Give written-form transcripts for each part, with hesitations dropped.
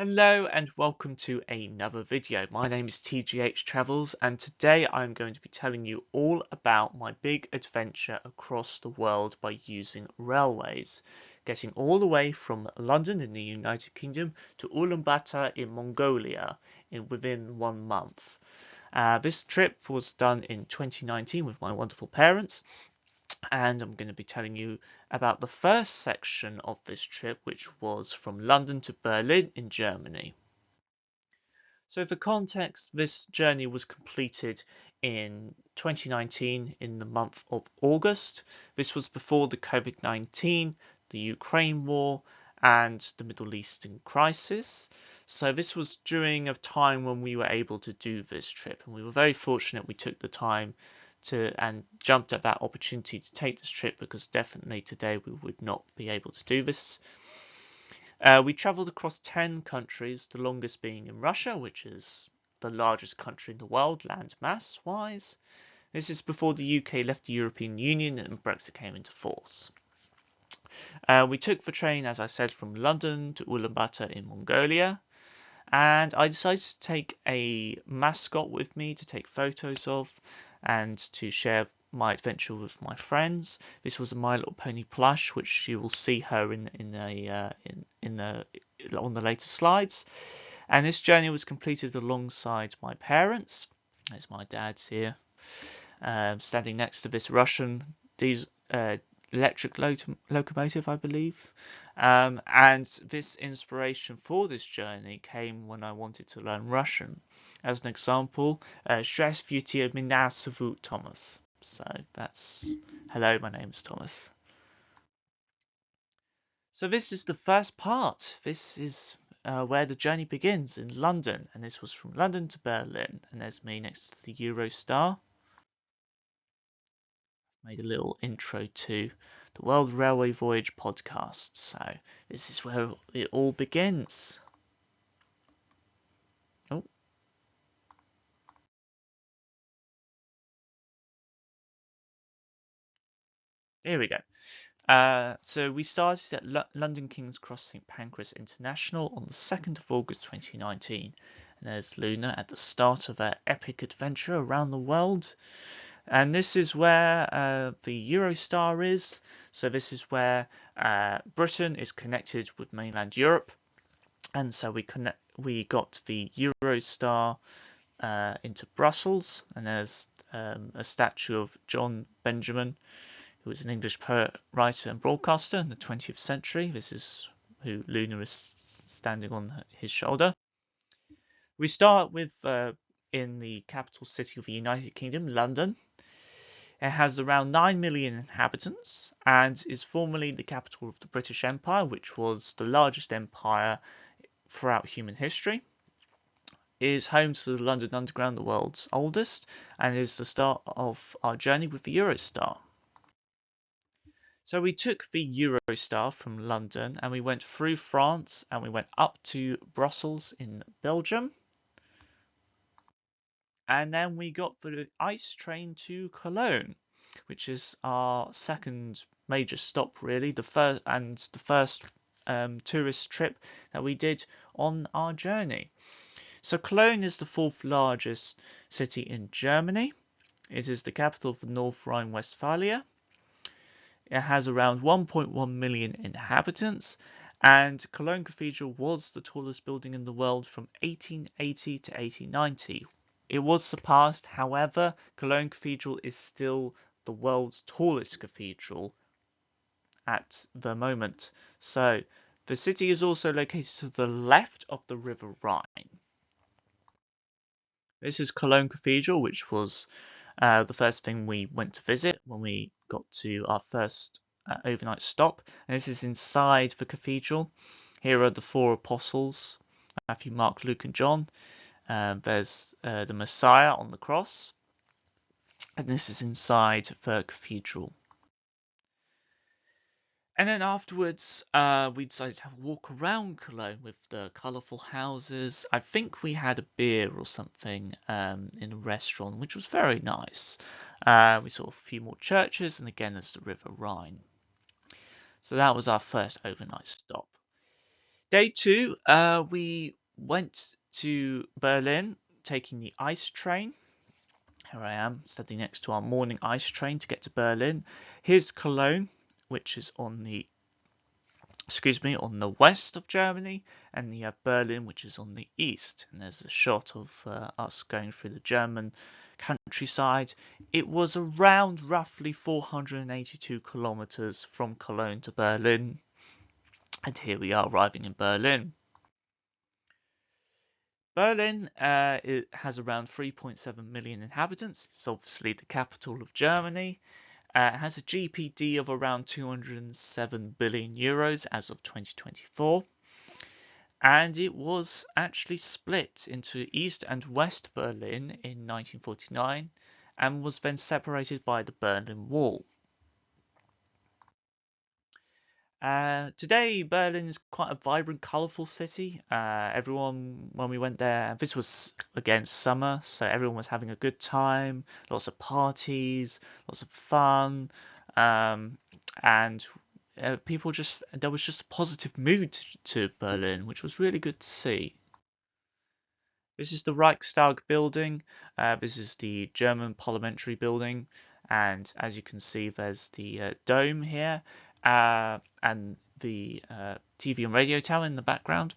Hello and welcome to another video. My name is TGH Travels and today I'm going to be telling you all about my big adventure across the world by using railways, getting all the way from London in the United Kingdom to Ulaanbaatar in Mongolia within 1 month. This trip was done in 2019 with my wonderful parents, and I'm going to be telling you about the first section of this trip, which was from London to Berlin in Germany. So for context, this journey was completed in 2019 in the month of August. This was before the COVID-19, the Ukraine war, and the Middle Eastern crisis. So this was during a time when we were able to do this trip, and we were very fortunate we took the time and jumped at that opportunity to take this trip, because definitely today we would not be able to do this. We travelled across 10 countries, the longest being in Russia, which is the largest country in the world, land mass wise. This is before the UK left the European Union and Brexit came into force. We took the train, as I said, from London to Ulaanbaatar in Mongolia, and I decided to take a mascot with me to take photos of and to share my adventure with my friends. This was a My Little Pony plush, which you will see her on the later slides. And this journey was completed alongside my parents. There's my dad here, standing next to this Russian diesel, electric locomotive, I believe. And this inspiration for this journey came when I wanted to learn Russian. As an example, Здравствуйте, меня зовут Thomas. So that's hello, my name is Thomas. So this is the first part. This is where the journey begins in London, and this was from London to Berlin. And there's me next to the Eurostar. Made a little intro to the World Railway Voyage podcast. So this is where it all begins. Oh, here we go. So we started at London King's Cross St Pancras International on the 2nd of August 2019. And there's Luna at the start of her epic adventure around the world. And this is where the Eurostar is. So this is where Britain is connected with mainland Europe. And so we got the Eurostar into Brussels. And there's a statue of John Benjamin, who was an English poet, writer, and broadcaster in the 20th century. This is who Luna is standing on his shoulder. We start with in the capital city of the United Kingdom, London. It has around 9 million inhabitants and is formerly the capital of the British Empire, which was the largest empire throughout human history. It is home to the London Underground, the world's oldest, and is the start of our journey with the Eurostar. So we took the Eurostar from London and we went through France and we went up to Brussels in Belgium. And then we got the ice train to Cologne, which is our second major stop, really, the first tourist trip that we did on our journey. So Cologne is the fourth largest city in Germany. It is the capital of North Rhine-Westphalia. It has around 1.1 million inhabitants, and Cologne Cathedral was the tallest building in the world from 1880 to 1890. It was surpassed, however, Cologne Cathedral is still the world's tallest cathedral at the moment. So the city is also located to the left of the River Rhine. This is Cologne Cathedral, which was the first thing we went to visit when we got to our first overnight stop. And this is inside the cathedral. Here are the four apostles, Matthew, Mark, Luke, and John. There's the Messiah on the cross. And this is inside the cathedral. And then afterwards, we decided to have a walk around Cologne with the colourful houses. I think we had a beer or something in a restaurant, which was very nice. We saw a few more churches, and again, there's the River Rhine. So that was our first overnight stop. Day two, we went to Berlin, taking the ice train. Here I am, standing next to our morning ice train to get to Berlin. Here's Cologne, which is on the, excuse me, on the west of Germany, and you have Berlin, which is on the east. And there's a shot of us going through the German countryside. It was around roughly 482 kilometers from Cologne to Berlin, and here we are arriving in Berlin. Berlin it has around 3.7 million inhabitants. It's obviously the capital of Germany. It has a GPD of around 207 billion euros as of 2024. And it was actually split into East and West Berlin in 1949 and was then separated by the Berlin Wall. Today, Berlin is quite a vibrant, colourful city. Everyone, when we went there, this was again summer, so everyone was having a good time. Lots of parties, lots of fun, and people just there was just a positive mood to Berlin, which was really good to see. This is the Reichstag building. This is the German parliamentary building, and as you can see, there's the dome here, and the TV and radio tower in the background.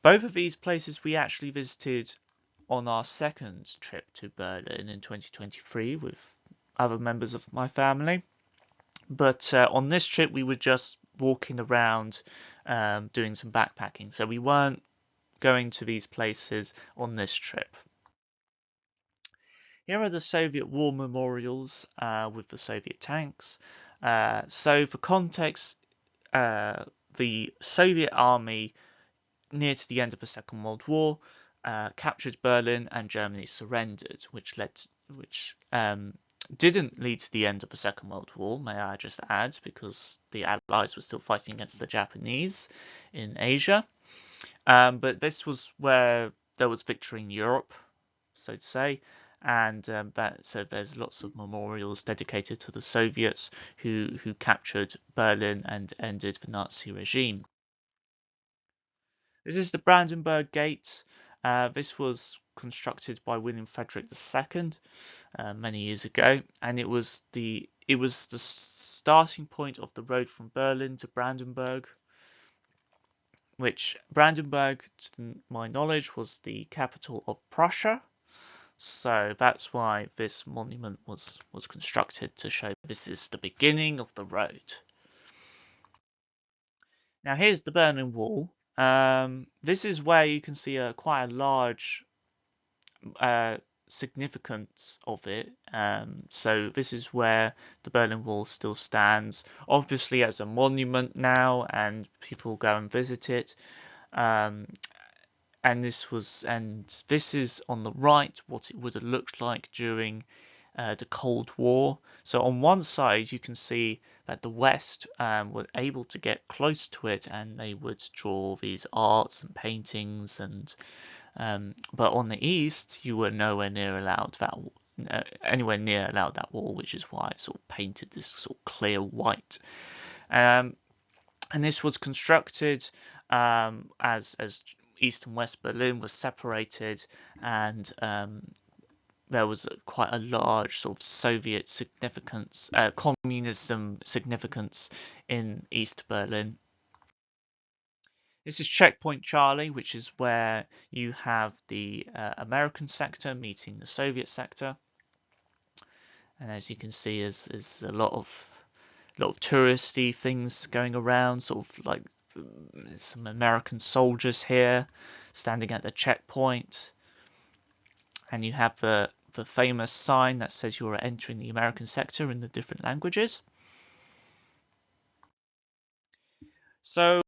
Both of these places we actually visited on our second trip to Berlin in 2023 with other members of my family. But on this trip, we were just walking around, doing some backpacking, so we weren't going to these places on this trip. Here are the Soviet war memorials with the Soviet tanks. So for context, the Soviet army near to the end of the Second World War captured Berlin and Germany surrendered, which didn't lead to the end of the Second World War, may I just add, because the Allies were still fighting against the Japanese in Asia. But this was where there was victory in Europe, so to say, and so there's lots of memorials dedicated to the Soviets who captured Berlin and ended the Nazi regime. This is the Brandenburg Gate. This was constructed by William Frederick II many years ago, and it was the starting point of the road from Berlin to Brandenburg, which Brandenburg, to my knowledge, was the capital of Prussia. So that's why this monument was constructed, to show this is the beginning of the road. Now here's the Berlin Wall. This is where you can see quite a large significance of it. So this is where the Berlin Wall still stands, obviously as a monument now, and people go and visit it. And this is on the right what it would have looked like during the Cold War. So on one side you can see that the West were able to get close to it, and they would draw these arts and paintings, and but on the East you were nowhere near allowed that wall, which is why it's sort of painted this sort of clear white. And this was constructed as East and West Berlin was separated, and there was quite a large sort of Soviet significance, communism significance in East Berlin. This is Checkpoint Charlie, which is where you have the American sector meeting the Soviet sector, and as you can see, is a lot of touristy things going around, sort of like some American soldiers here standing at the checkpoint, and you have the famous sign that says you are entering the American sector in the different languages. So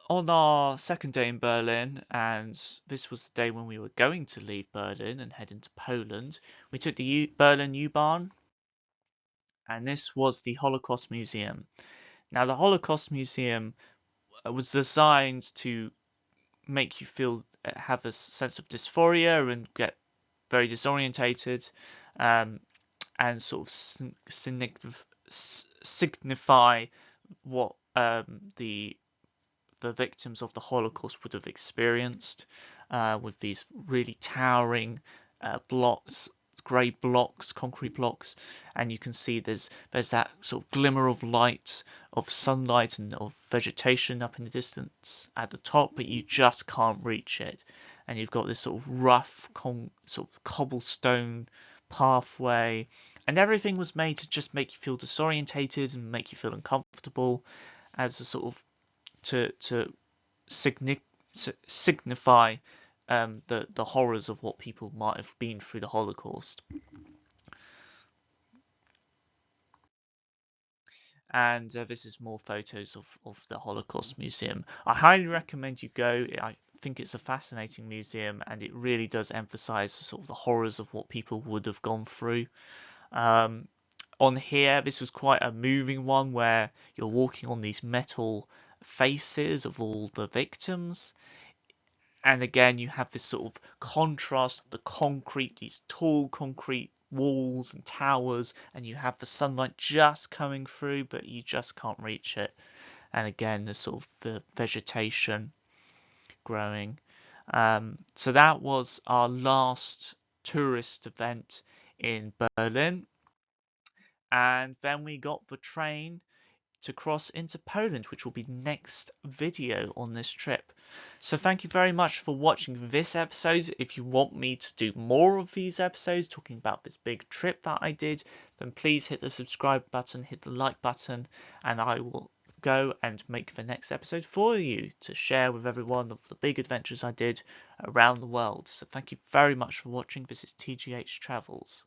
on our second day in Berlin, and this was the day when we were going to leave Berlin and head into Poland, we took the Berlin U-Bahn, and this was the Holocaust Museum. Now the Holocaust Museum was designed to make you have a sense of dysphoria and get very disorientated, and sort of signify what the the victims of the Holocaust would have experienced, with these really towering blocks, grey blocks, concrete blocks, and you can see there's that sort of glimmer of light, of sunlight and of vegetation up in the distance at the top, but you just can't reach it, and you've got this sort of rough, sort of cobblestone pathway, and everything was made to just make you feel disorientated and make you feel uncomfortable, as a sort of to signify the horrors of what people might have been through the Holocaust. And this is more photos of the Holocaust Museum. I highly recommend you go. I think it's a fascinating museum, and it really does emphasize sort of the horrors of what people would have gone through. Um, on here, this was quite a moving one where you're walking on these metal faces of all the victims. And again, you have this sort of contrast of the concrete, these tall concrete walls and towers, and you have the sunlight just coming through, but you just can't reach it. And again, the sort of the vegetation growing. So that was our last tourist event in Berlin. And then we got the train to cross into Poland, which will be the next video on this trip. So thank you very much for watching this episode. If you want me to do more of these episodes talking about this big trip that I did, then please hit the subscribe button, hit the like button, and I will go and make the next episode for you to share with everyone of the big adventures I did around the world. So thank you very much for watching. This is TGH Travels.